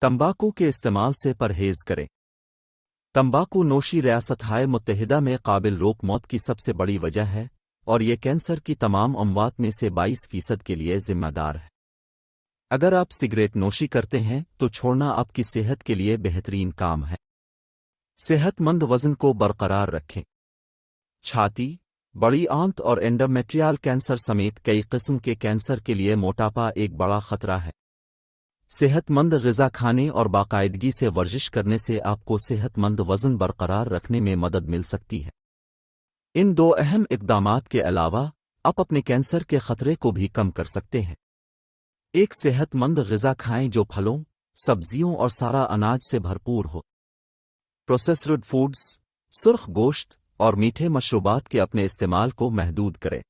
तंबाकू के इस्तेमाल से परहेज करें। तंबाकू नोशी रियासत-ए मुत्तहिदा में काबिल रोक मौत की सबसे बड़ी वजह है और ये कैंसर की तमाम अमवात में से 22% के लिए जिम्मेदार है। अगर आप सिगरेट नोशी करते हैं तो छोड़ना आपकी सेहत के लिए बेहतरीन काम है। सेहतमंद वजन को बरकरार रखें। छाती, बड़ी आंत और एंडोमेट्रियल कैंसर समेत कई किस्म के कैंसर के लिए मोटापा एक बड़ा खतरा है। सेहतमंद ग़िज़ा खाने और बाकायदगी से वर्जिश करने से आपको सेहतमंद वज़न बरकरार रखने में मदद मिल सकती है। इन दो अहम इक़दामात के अलावा आप अपने कैंसर के खतरे को भी कम कर सकते हैं। एक सेहतमंद ग़िज़ा खाएं जो फलों, सब्जियों और सारा अनाज से भरपूर हो। प्रोसेस्ड फूड्स, सुर्ख गोश्त और मीठे मशरूबात के अपने इस्तेमाल को महदूद करें।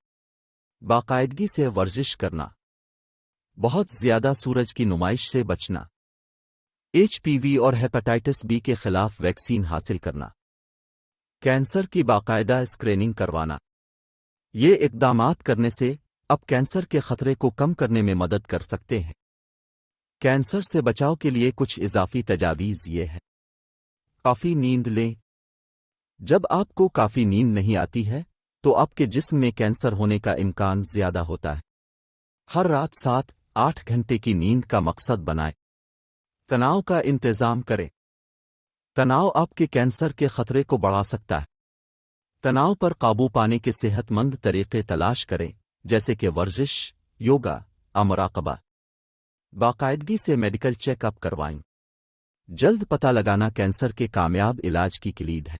बाकायदगी से वर्जिश करना। बहुत ज़्यादा सूरज की नुमाइश से बचना। HPV और हेपेटाइटिस बी के खिलाफ वैक्सीन हासिल करना। कैंसर की बाकायदा स्क्रीनिंग करवाना। ये इक़दामात करने से आप कैंसर के खतरे को कम करने में मदद कर सकते हैं। कैंसर से बचाव के लिए कुछ इजाफी तजावीज़ ये है। काफ़ी नींद लें। जब आपको काफ़ी नींद नहीं आती है तो आपके जिस्म में कैंसर होने का इम्कान ज़्यादा होता है। हर रात 7-8 घंटे की नींद का मकसद बनाएं। तनाव का इंतज़ाम करें। तनाव आपके कैंसर के खतरे को बढ़ा सकता है। तनाव पर काबू पाने के सेहतमंद तरीक़े तलाश करें, जैसे कि वर्जिश, योगा और मुराक़बा। बाकायदगी से मेडिकल चेकअप करवाएं। जल्द पता लगाना कैंसर के कामयाब इलाज की किलीद है।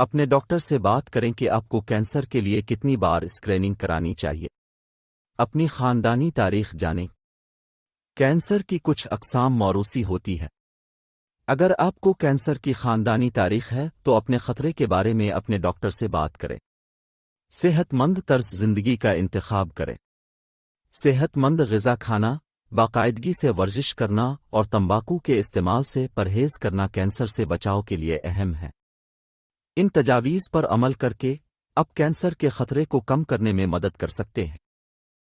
अपने डॉक्टर से बात करें कि आपको कैंसर के लिए कितनी बार स्क्रीनिंग करानी चाहिए। अपनी ख़ानदानी तारीख़ जानें। कैंसर की कुछ अक़साम मौरूसी होती है। अगर आपको कैंसर की ख़ानदानी तारीख़ है तो अपने ख़तरे के बारे में अपने डॉक्टर से बात करें। सेहतमंद तर्ज़ ज़िंदगी का इंतख़ाब करें। सेहतमंद ग़िज़ा खाना, बाकायदगी से वर्जिश करना और तंबाकू के इस्तेमाल से परहेज़ करना कैंसर से बचाव के लिए अहम है। इन तजावीज़ पर अमल करके आप कैंसर के खतरे को कम करने में मदद कर सकते हैं।